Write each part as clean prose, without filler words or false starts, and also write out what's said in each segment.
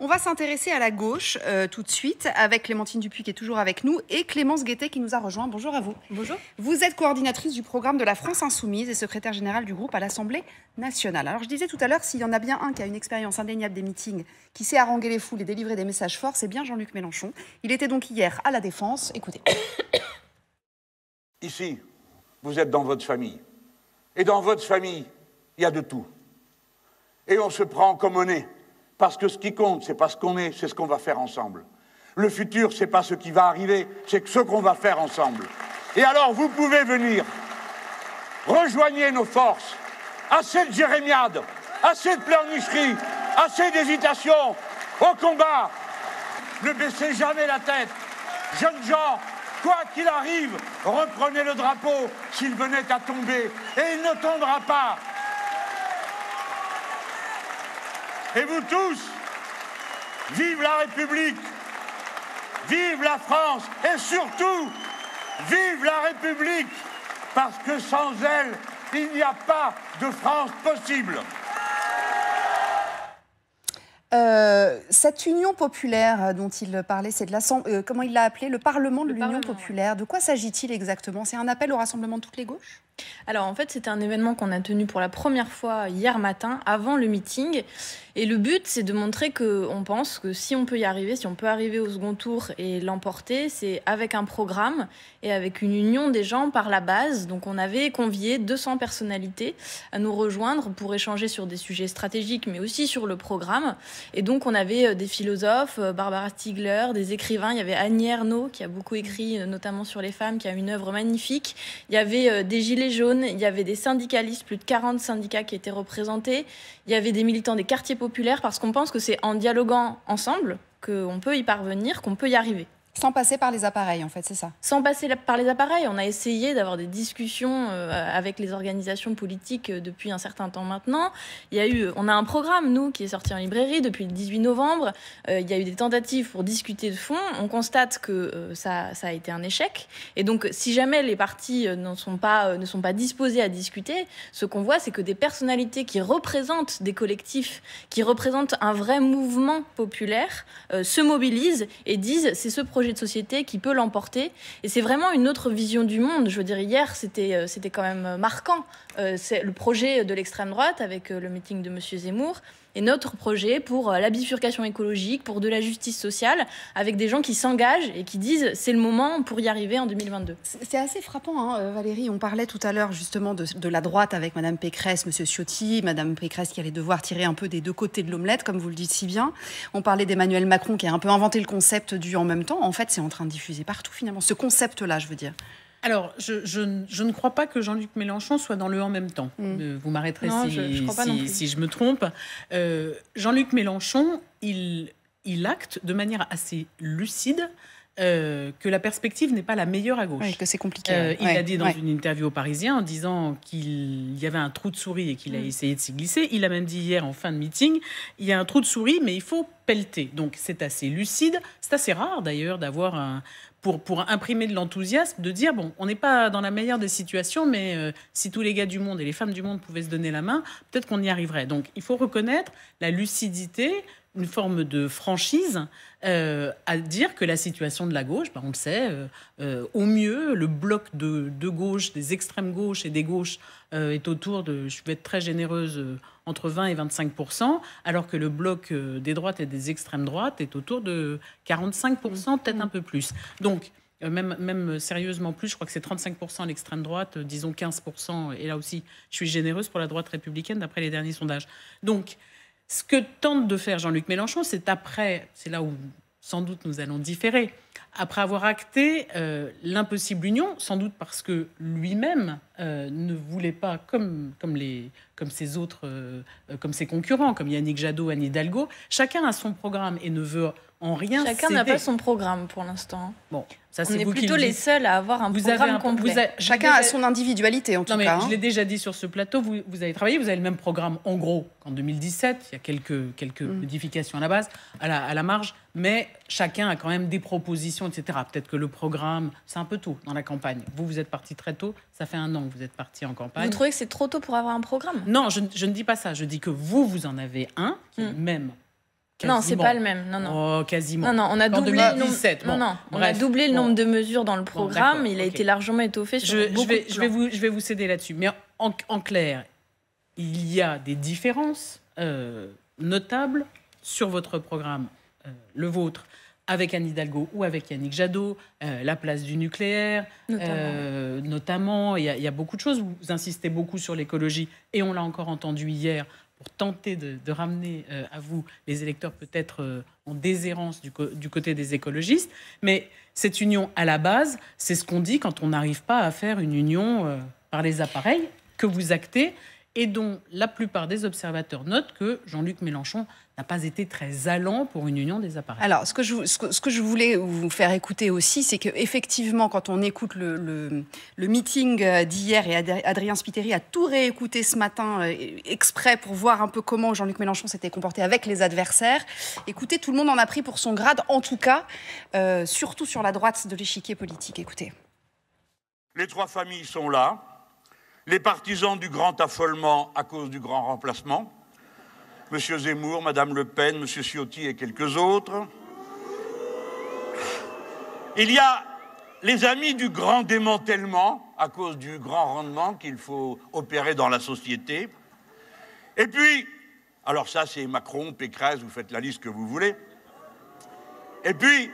On va s'intéresser à la gauche tout de suite avec Clémentine Dupuis qui est toujours avec nous et Clémence Guettet qui nous a rejoint. Bonjour à vous. Bonjour. Vous êtes coordinatrice du programme de la France Insoumise et secrétaire générale du groupe à l'Assemblée nationale. Alors je disais tout à l'heure, s'il y en a bien un qui a une expérience indéniable des meetings, qui sait haranguer les foules et délivrer des messages forts, c'est bien Jean-Luc Mélenchon. Il était donc hier à La Défense. Écoutez. Ici, vous êtes dans votre famille. Et dans votre famille, il y a de tout. Et on se prend comme on est. Parce que ce qui compte, c'est pas ce qu'on est, c'est ce qu'on va faire ensemble. Le futur, c'est pas ce qui va arriver, c'est ce qu'on va faire ensemble. Et alors, vous pouvez venir. Rejoignez nos forces. Assez de jérémiades, assez de pleurnicheries, assez d'hésitation. Au combat. Ne baissez jamais la tête. Jeunes gens, quoi qu'il arrive, reprenez le drapeau s'il venait à tomber. Et il ne tombera pas. Et vous tous, vive la République, vive la France et surtout, vive la République, parce que sans elle, il n'y a pas de France possible. Cette union populaire dont il parlait, c'est de l'Assemblée, comment il l'a appelé, le Parlement de l'Union populaire. De quoi s'agit-il exactement? C'est un appel au rassemblement de toutes les gauches? Alors en fait, c'était un événement qu'on a tenu pour la première fois hier matin, avant le meeting. Et le but, c'est de montrer qu'on pense que si on peut y arriver, si on peut arriver au second tour et l'emporter, c'est avec un programme et avec une union des gens par la base. Donc on avait convié 200 personnalités à nous rejoindre pour échanger sur des sujets stratégiques, mais aussi sur le programme. Et donc on avait des philosophes, Barbara Stiegler, des écrivains. Il y avait Annie Ernaux qui a beaucoup écrit, notamment sur les femmes, qui a une œuvre magnifique. Il y avait des Gilets jaunes, il y avait des syndicalistes, plus de 40 syndicats qui étaient représentés. Il y avait des militants des quartiers populaires, parce qu'on pense que c'est en dialoguant ensemble qu'on peut y parvenir, qu'on peut y arriver. Sans passer par les appareils, en fait, c'est ça? Sans passer par les appareils. On a essayé d'avoir des discussions avec les organisations politiques depuis un certain temps maintenant. On a un programme, nous, qui est sorti en librairie depuis le 18 novembre. Il y a eu des tentatives pour discuter de fond. On constate que ça a été un échec. Et donc, si jamais les partis ne sont pas disposés à discuter, ce qu'on voit, c'est que des personnalités qui représentent des collectifs, qui représentent un vrai mouvement populaire, se mobilisent et disent c'est ce projet de société qui peut l'emporter. Et c'est vraiment une autre vision du monde. Je veux dire, hier, c'était quand même marquant. C'est le projet de l'extrême droite avec le meeting de M. Zemmour et notre projet pour la bifurcation écologique, pour de la justice sociale, avec des gens qui s'engagent et qui disent c'est le moment pour y arriver en 2022. C'est assez frappant, hein, Valérie. On parlait tout à l'heure justement de la droite avec Mme Pécresse, M. Ciotti, Mme Pécresse qui allait devoir tirer un peu des deux côtés de l'omelette, comme vous le dites si bien. On parlait d'Emmanuel Macron qui a un peu inventé le concept du en même temps. En fait, c'est en train de diffuser partout finalement, ce concept-là, je veux dire. Alors, je ne crois pas que Jean-Luc Mélenchon soit dans le « en même temps ». Vous m'arrêterez si je me trompe. Jean-Luc Mélenchon, il acte de manière assez lucide que la perspective n'est pas la meilleure à gauche. Oui, que c'est compliqué. Il l'a dit dans une interview au Parisien en disant qu'il y avait un trou de souris et qu'il a essayé de s'y glisser. Il a même dit hier en fin de meeting, il y a un trou de souris, mais il faut pelleter. Donc c'est assez lucide. C'est assez rare d'ailleurs d'avoir pour imprimer de l'enthousiasme, de dire, bon, on n'est pas dans la meilleure des situations, mais si tous les gars du monde et les femmes du monde pouvaient se donner la main, peut-être qu'on y arriverait. Donc il faut reconnaître la lucidité, une forme de franchise à dire que la situation de la gauche, on le sait, au mieux, le bloc de gauche, des extrêmes gauches et des gauches est autour de, je vais être très généreuse, entre 20 et 25%, alors que le bloc des droites et des extrêmes droites est autour de 45%, peut-être un peu plus. Donc, même sérieusement plus, je crois que c'est 35% l'extrême droite, disons 15%, et là aussi, je suis généreuse pour la droite républicaine, d'après les derniers sondages. Donc, ce que tente de faire Jean-Luc Mélenchon, c'est là où sans doute nous allons différer, après avoir acté l'impossible union, sans doute parce que lui-même ne voulait pas, comme ses concurrents, comme Yannick Jadot, Anne Hidalgo, chacun a son programme et ne veut en rien Chacun n'a pas son programme pour l'instant. Bon, ça, on est plutôt les seuls à avoir un programme complet. Chacun a son individualité, en tout cas. Je l'ai déjà dit sur ce plateau, vous avez travaillé, vous avez le même programme, en gros, qu'en 2017. Il y a quelques modifications à la base, à la marge, mais chacun a quand même des propositions, etc. Peut-être que le programme, c'est un peu tôt dans la campagne. Vous êtes parti très tôt, ça fait 1 an que vous êtes parti en campagne. Vous trouvez que c'est trop tôt pour avoir un programme? Non, je ne dis pas ça. Je dis que vous en avez un, qui est le même Non, c'est pas le même. Non. Oh, quasiment. Non, on a doublé 2017. le nombre. On a doublé le nombre de mesures dans le programme. Il a été largement étoffé sur beaucoup de plans. Je vais vous céder là-dessus. Mais en clair, il y a des différences notables sur votre programme, le vôtre, avec Anne Hidalgo ou avec Yannick Jadot, la place du nucléaire, notamment. Il y a beaucoup de choses. Vous insistez beaucoup sur l'écologie, et on l'a encore entendu hier, pour tenter de ramener à vous les électeurs peut-être en déshérence du côté des écologistes. Mais cette union, à la base, c'est ce qu'on dit quand on n'arrive pas à faire une union par les appareils que vous actez, et dont la plupart des observateurs notent que Jean-Luc Mélenchon n'a pas été très allant pour une union des appareils. Alors, ce que je voulais vous faire écouter aussi, c'est qu'effectivement, quand on écoute le meeting d'hier, et Adrien Spiteri a tout réécouté ce matin exprès pour voir un peu comment Jean-Luc Mélenchon s'était comporté avec les adversaires. Écoutez, tout le monde en a pris pour son grade, en tout cas, surtout sur la droite de l'échiquier politique. Écoutez. Les trois familles sont là. Les partisans du grand affolement à cause du grand remplacement, M. Zemmour, Mme Le Pen, M. Ciotti et quelques autres. Il y a les amis du grand démantèlement à cause du grand rendement qu'il faut opérer dans la société. Et puis, alors ça c'est Macron, Pécresse, vous faites la liste que vous voulez. Et puis,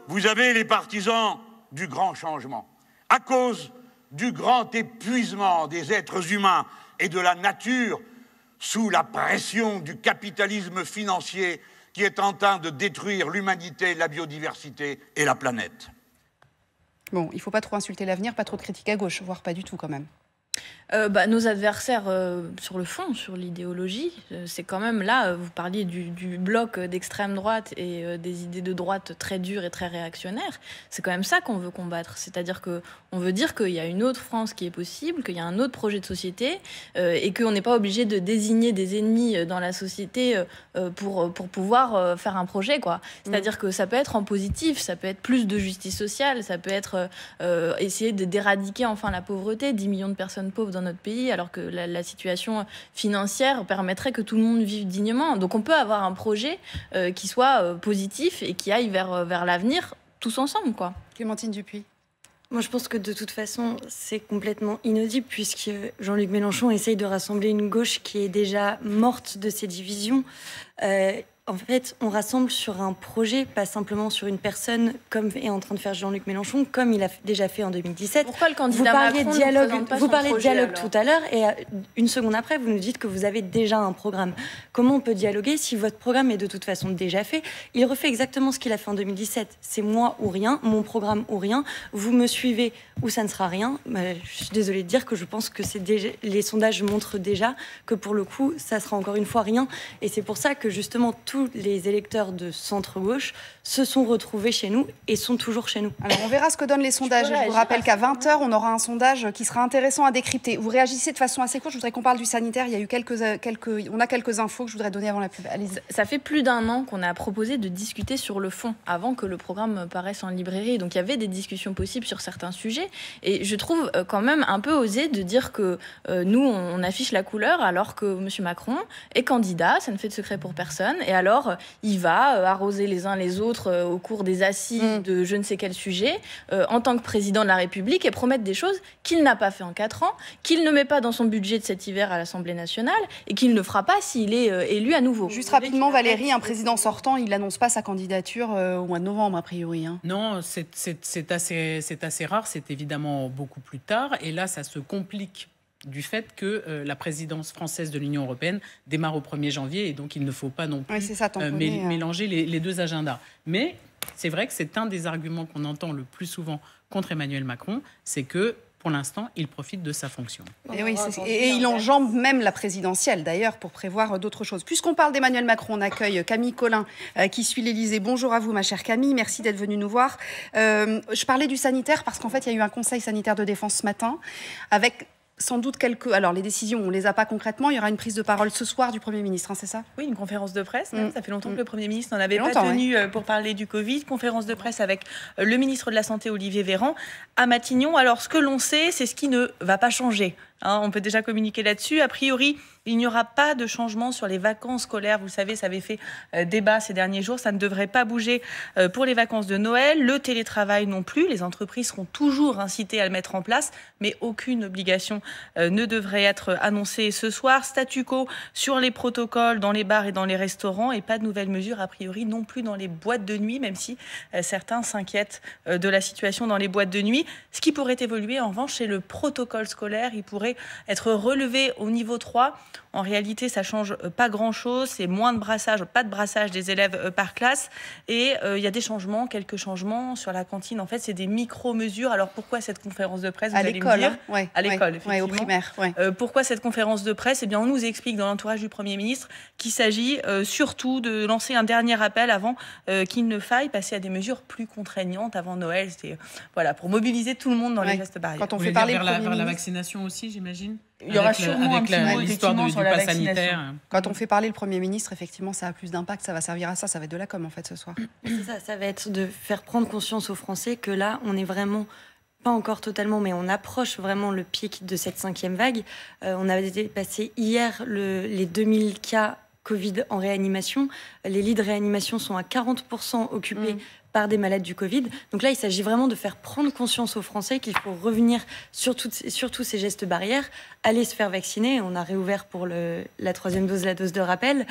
vous avez les partisans du grand changement à cause du grand épuisement des êtres humains et de la nature sous la pression du capitalisme financier qui est en train de détruire l'humanité, la biodiversité et la planète. Bon, il ne faut pas trop insulter l'avenir, pas trop de critiques à gauche, voire pas du tout quand même. Nos adversaires sur le fond, sur l'idéologie, c'est quand même là, vous parliez du bloc d'extrême droite et des idées de droite très dures et très réactionnaires, c'est quand même ça qu'on veut combattre. C'est-à-dire qu'on veut dire qu'il y a une autre France qui est possible, qu'il y a un autre projet de société et qu'on n'est pas obligé de désigner des ennemis dans la société pour pouvoir faire un projet, quoi. C'est-à-dire que ça peut être en positif, ça peut être plus de justice sociale, ça peut être essayer d'éradiquer enfin la pauvreté, 10 millions de personnes pauvres dans notre pays, alors que la situation financière permettrait que tout le monde vive dignement. Donc on peut avoir un projet qui soit positif et qui aille vers l'avenir tous ensemble, quoi. Clémentine Dupuis. Moi, je pense que de toute façon, c'est complètement inaudible puisque Jean-Luc Mélenchon essaye de rassembler une gauche qui est déjà morte de ses divisions. En fait, on rassemble sur un projet, pas simplement sur une personne, comme est en train de faire Jean-Luc Mélenchon, comme il a déjà fait en 2017. Pourquoi le candidat Macron vous parlez de dialogue tout à l'heure, et une seconde après, vous nous dites que vous avez déjà un programme. Comment on peut dialoguer si votre programme est de toute façon déjà fait? Il refait exactement ce qu'il a fait en 2017. C'est moi ou rien, mon programme ou rien. Vous me suivez ou ça ne sera rien. Je suis désolée de dire que je pense que les sondages montrent déjà que pour le coup, ça sera encore une fois rien. Et c'est pour ça que justement, tous les électeurs de centre-gauche se sont retrouvés chez nous et sont toujours chez nous. Alors, on verra ce que donnent les sondages. Je vous rappelle qu'à 20h, on aura un sondage qui sera intéressant à décrypter. Vous réagissez de façon assez courte. Je voudrais qu'on parle du sanitaire. Il y a eu on a quelques infos que je voudrais donner avant la pub. Allez-y. Ça fait plus d'un an qu'on a proposé de discuter sur le fond avant que le programme paraisse en librairie. Donc, il y avait des discussions possibles sur certains sujets. Et je trouve quand même un peu osé de dire que nous, on affiche la couleur alors que M. Macron est candidat. Ça ne fait de secret pour personne. Et alors, il va arroser les uns les autres au cours des assises de je ne sais quel sujet en tant que président de la République et promettre des choses qu'il n'a pas fait en 4 ans, qu'il ne met pas dans son budget de cet hiver à l'Assemblée nationale et qu'il ne fera pas s'il est élu à nouveau. Juste rapidement, Valérie, un président sortant, il n'annonce pas sa candidature au mois de novembre, a priori. Hein. Non, c'est assez rare, c'est évidemment beaucoup plus tard. Et là, ça se complique du fait que la présidence française de l'Union européenne démarre au 1er janvier et donc il ne faut pas non plus mélanger les deux agendas. Mais c'est vrai que c'est un des arguments qu'on entend le plus souvent contre Emmanuel Macron, c'est que pour l'instant, il profite de sa fonction. Et il enjambe même la présidentielle, d'ailleurs, pour prévoir d'autres choses. Puisqu'on parle d'Emmanuel Macron, on accueille Camille Collin, qui suit l'Élysée. Bonjour à vous, ma chère Camille. Merci d'être venue nous voir. Je parlais du sanitaire parce qu'en fait, il y a eu un conseil sanitaire de défense ce matin avec sans doute alors les décisions, on ne les a pas concrètement. Il y aura une prise de parole ce soir du Premier ministre, hein, c'est ça? Oui, une conférence de presse. Ça fait longtemps que le Premier ministre n'en avait pas tenu pour parler du Covid. Conférence de presse avec le ministre de la Santé, Olivier Véran, à Matignon. Alors, ce que l'on sait, c'est ce qui ne va pas changer. On peut déjà communiquer là-dessus. A priori, il n'y aura pas de changement sur les vacances scolaires. Vous le savez, ça avait fait débat ces derniers jours. Ça ne devrait pas bouger pour les vacances de Noël. Le télétravail non plus. Les entreprises seront toujours incitées à le mettre en place, mais aucune obligation ne devrait être annoncée ce soir. Statu quo sur les protocoles dans les bars et dans les restaurants et pas de nouvelles mesures a priori non plus dans les boîtes de nuit, même si certains s'inquiètent de la situation dans les boîtes de nuit. Ce qui pourrait évoluer en revanche, c'est le protocole scolaire. Il pourrait être relevé au niveau 3. En réalité, ça change pas grand-chose. C'est moins de brassage, pas de brassage des élèves par classe. Et il y a des changements, quelques changements sur la cantine. En fait, c'est des micro-mesures. Alors pourquoi cette conférence de presse, vous allez me dire, à l'école, effectivement. Au primaire. Pourquoi cette conférence de presse? Eh bien, on nous explique dans l'entourage du Premier ministre qu'il s'agit surtout de lancer un dernier appel avant qu'il ne faille passer à des mesures plus contraignantes avant Noël. C'est pour mobiliser tout le monde dans les gestes barrières. Quand on fait parler vers la vaccination aussi, j'imagine. Il y aura sûrement un petit mot l'histoire du pass sanitaire. Quand on fait parler le Premier ministre, effectivement, ça a plus d'impact, ça va servir à ça, ça va être de la com en fait ce soir. C'est ça, ça va être de faire prendre conscience aux Français que là, on est vraiment, pas encore totalement, mais on approche vraiment le pic de cette 5e vague. On a dépassé hier les 2000 cas Covid en réanimation. Les lits de réanimation sont à 40% occupés par des malades du Covid. Donc là, il s'agit vraiment de faire prendre conscience aux Français qu'il faut revenir sur tous ces gestes barrières, aller se faire vacciner. On a réouvert pour la 3e dose, la dose de rappel.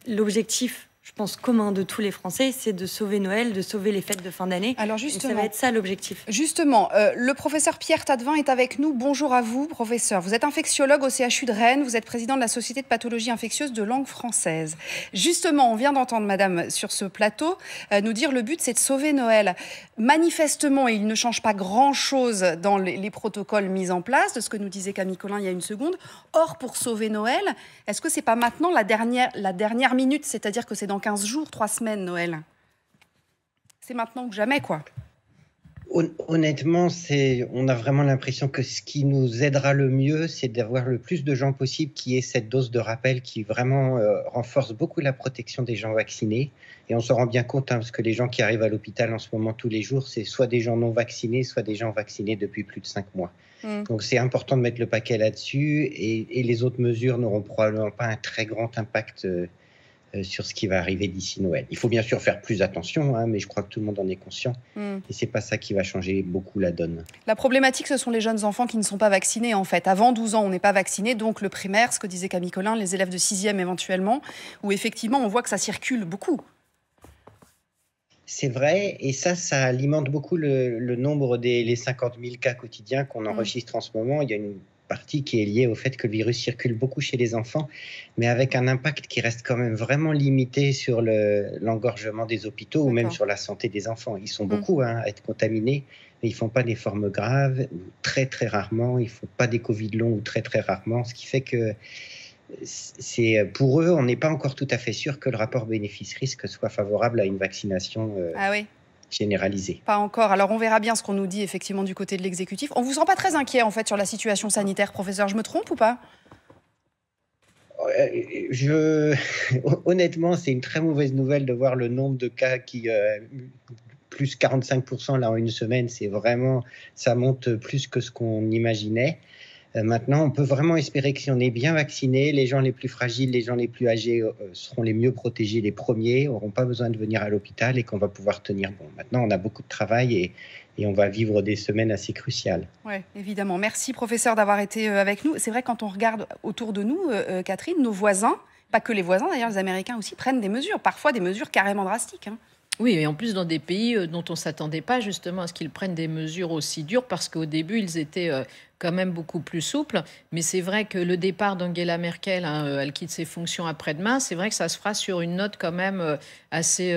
L'objectif, je pense, commun de tous les Français, c'est de sauver Noël, de sauver les fêtes de fin d'année. Alors justement, et ça va être ça l'objectif. Justement, le professeur Pierre Tadevin est avec nous. Bonjour à vous, professeur. Vous êtes infectiologue au CHU de Rennes. Vous êtes président de la Société de pathologie infectieuse de langue française. Justement, on vient d'entendre madame sur ce plateau nous dire le but, c'est de sauver Noël. Manifestement, il ne change pas grand-chose dans les protocoles mis en place, de ce que nous disait Camille Collin il y a une seconde. Or, pour sauver Noël, est-ce que c'est pas maintenant la dernière minute, c'est-à-dire que c'est dans 15 jours, 3 semaines, Noël? C'est maintenant ou jamais, quoi. Honnêtement, on a vraiment l'impression que ce qui nous aidera le mieux, c'est d'avoir le plus de gens possible qui aient cette dose de rappel qui vraiment renforce beaucoup la protection des gens vaccinés. Et on se rend bien compte, parce que les gens qui arrivent à l'hôpital en ce moment tous les jours, c'est soit des gens non vaccinés, soit des gens vaccinés depuis plus de 5 mois. Donc c'est important de mettre le paquet là-dessus et les autres mesures n'auront probablement pas un très grand impact sur ce qui va arriver d'ici Noël. Il faut bien sûr faire plus attention, mais je crois que tout le monde en est conscient. Et c'est pas ça qui va changer beaucoup la donne. La problématique, ce sont les jeunes enfants qui ne sont pas vaccinés, en fait. Avant 12 ans, on n'est pas vacciné, donc le primaire, ce que disait Camille Collin, les élèves de 6e éventuellement, où effectivement, on voit que ça circule beaucoup. C'est vrai, et ça alimente beaucoup le nombre des 50 000 cas quotidiens qu'on enregistre en ce moment. Il y a une partie qui est liée au fait que le virus circule beaucoup chez les enfants, mais avec un impact qui reste quand même vraiment limité sur l'engorgement des hôpitaux ou même sur la santé des enfants. Ils sont beaucoup à être contaminés, mais ils ne font pas des formes graves, ou très très rarement, ils ne font pas des Covid longs ou très très rarement, ce qui fait que pour eux, on n'est pas encore tout à fait sûr que le rapport bénéfice-risque soit favorable à une vaccination généralisée. Pas encore. Alors on verra bien ce qu'on nous dit effectivement du côté de l'exécutif. On ne vous sent pas très inquiet en fait sur la situation sanitaire, professeur, je me trompe ou pas? Honnêtement, c'est une très mauvaise nouvelle de voir le nombre de cas qui plus 45% là en une semaine. C'est vraiment, ça monte plus que ce qu'on imaginait. Maintenant, on peut vraiment espérer que si on est bien vacciné, les gens les plus fragiles, les gens les plus âgés seront les mieux protégés, les premiers, n'auront pas besoin de venir à l'hôpital et qu'on va pouvoir tenir bon. Maintenant, on a beaucoup de travail et on va vivre des semaines assez cruciales. Oui, évidemment. Merci, professeur, d'avoir été avec nous. C'est vrai, quand on regarde autour de nous, Catherine, nos voisins, pas que les voisins d'ailleurs, les Américains aussi, prennent des mesures, parfois des mesures carrément drastiques. Oui, et en plus dans des pays dont on ne s'attendait pas justement à ce qu'ils prennent des mesures aussi dures, parce qu'au début, ils étaient quand même beaucoup plus souples. Mais c'est vrai que le départ d'Angela Merkel, elle quitte ses fonctions après-demain, c'est vrai que ça se fera sur une note quand même assez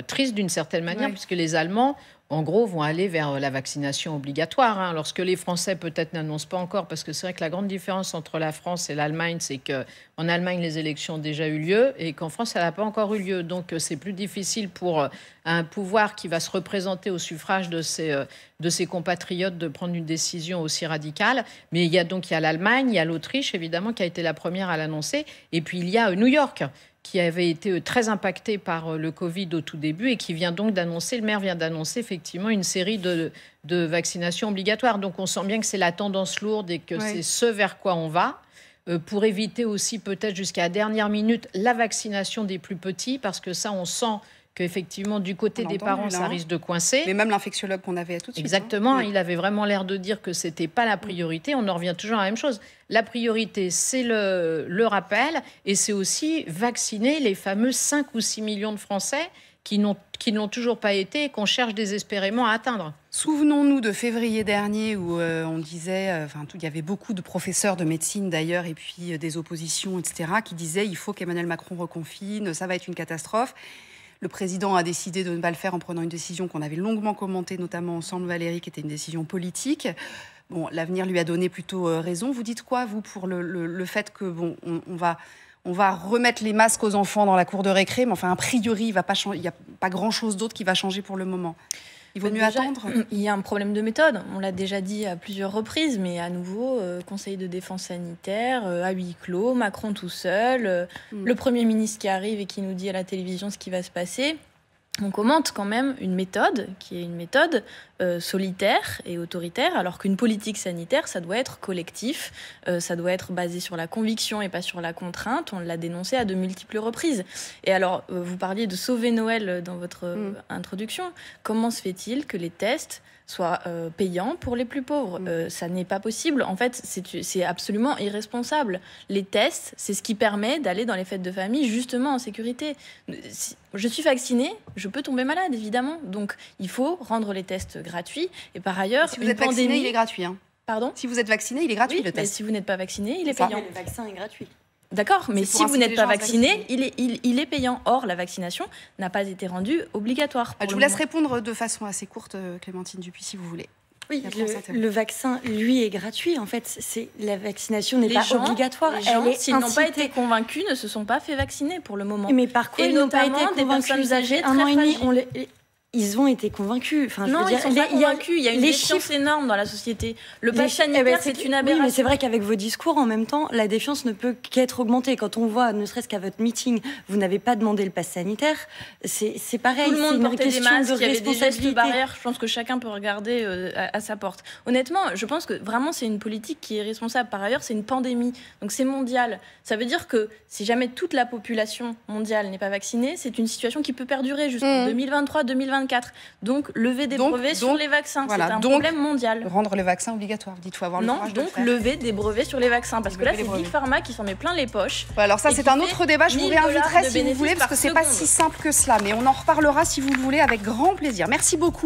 triste d'une certaine manière, puisque les Allemands, en gros, vont aller vers la vaccination obligatoire. Lorsque les Français, peut-être, n'annoncent pas encore, parce que c'est vrai que la grande différence entre la France et l'Allemagne, c'est qu'en Allemagne, les élections ont déjà eu lieu et qu'en France, ça n'a pas encore eu lieu. Donc, c'est plus difficile pour un pouvoir qui va se représenter au suffrage de ses compatriotes de prendre une décision aussi radicale. Mais il y a l'Allemagne, il y a l'Autriche, évidemment, qui a été la première à l'annoncer. Et puis, il y a New York, qui avait été très impacté par le Covid au tout début et qui vient donc d'annoncer, le maire vient d'annoncer effectivement une série de vaccinations obligatoires. Donc on sent bien que c'est la tendance lourde et que c'est ce vers quoi on va. Pour éviter aussi peut-être jusqu'à la dernière minute la vaccination des plus petits, parce que ça on sent qu'effectivement, du côté des parents, ça risque de coincer. Mais même l'infectiologue qu'on avait tout de suite. Exactement, il avait vraiment l'air de dire que ce n'était pas la priorité. On en revient toujours à la même chose. La priorité, c'est le rappel, et c'est aussi vacciner les fameux 5 ou 6 millions de Français qui ne l'ont toujours pas été et qu'on cherche désespérément à atteindre. Souvenons-nous de février dernier où on disait, il y avait beaucoup de professeurs de médecine d'ailleurs, et puis des oppositions, etc., qui disaient il faut qu'Emmanuel Macron reconfine, ça va être une catastrophe. Le président a décidé de ne pas le faire en prenant une décision qu'on avait longuement commentée, notamment ensemble, Valérie, qui était une décision politique. Bon, l'avenir lui a donné plutôt raison. Vous dites quoi, vous, pour le fait que on va remettre les masques aux enfants dans la cour de récré, mais enfin, a priori, il n'y a pas grand-chose d'autre qui va changer pour le moment. Il vaut mieux attendre. Il y a un problème de méthode. On l'a déjà dit à plusieurs reprises, mais à nouveau, Conseil de défense sanitaire, à huis clos, Macron tout seul, le Premier ministre qui arrive et qui nous dit à la télévision ce qui va se passer. On commente quand même une méthode qui est une méthode solitaire et autoritaire, alors qu'une politique sanitaire, ça doit être collectif, ça doit être basé sur la conviction et pas sur la contrainte. On l'a dénoncé à de multiples reprises. Et alors, vous parliez de sauver Noël dans votre introduction. Comment se fait-il que les tests soient payants pour les plus pauvres? Ça n'est pas possible. En fait, c'est absolument irresponsable. Les tests, c'est ce qui permet d'aller dans les fêtes de famille justement en sécurité. Je suis vaccinée, je peux tomber malade, évidemment. Donc, il faut rendre les tests gratuits. Et par ailleurs, si vous êtes vacciné, il est gratuit. Pardon ? Si vous êtes vacciné, il est gratuit, le test. Mais si vous n'êtes pas vacciné, il est payant. Le vaccin est gratuit. D'accord, mais si vous n'êtes pas vacciné, il est payant. Or, la vaccination n'a pas été rendue obligatoire. Je vous laisse répondre de façon assez courte, Clémentine Dupuis, si vous voulez. Oui, le vaccin, lui, est gratuit. En fait, la vaccination n'est pas obligatoire. Les gens, s'ils n'ont pas été convaincus, ne se sont pas fait vacciner pour le moment. Mais par quoi ils n'ont pas été convaincus? Des personnes âgées, un an et demi, ils ont été convaincus. Enfin, non, ils ne sont pas convaincus. Il y a une défiance énorme dans la société. Le pass sanitaire, c'est une aberration. Oui, mais c'est vrai qu'avec vos discours, en même temps, la défiance ne peut qu'être augmentée. Quand on voit, ne serait-ce qu'à votre meeting, vous n'avez pas demandé le pass sanitaire, c'est pareil. Tout le monde portait des masques, il y avait des gestes barrières. Je pense que chacun peut regarder à sa porte. Honnêtement, je pense que vraiment, c'est une politique qui est responsable. Par ailleurs, c'est une pandémie. Donc, c'est mondial. Ça veut dire que si jamais toute la population mondiale n'est pas vaccinée, c'est une situation qui peut perdurer jusqu'en 2023-2024. Donc, lever des brevets sur les vaccins, c'est un problème mondial. Rendre les vaccins obligatoires, il faut avoir le courage de le faire. Lever des brevets sur les vaccins, parce que là, c'est Big Pharma qui s'en met plein les poches. Alors ça, c'est un autre débat, je vous réinviterai si vous voulez, parce que c'est pas si simple que cela, mais on en reparlera si vous le voulez avec grand plaisir. Merci beaucoup.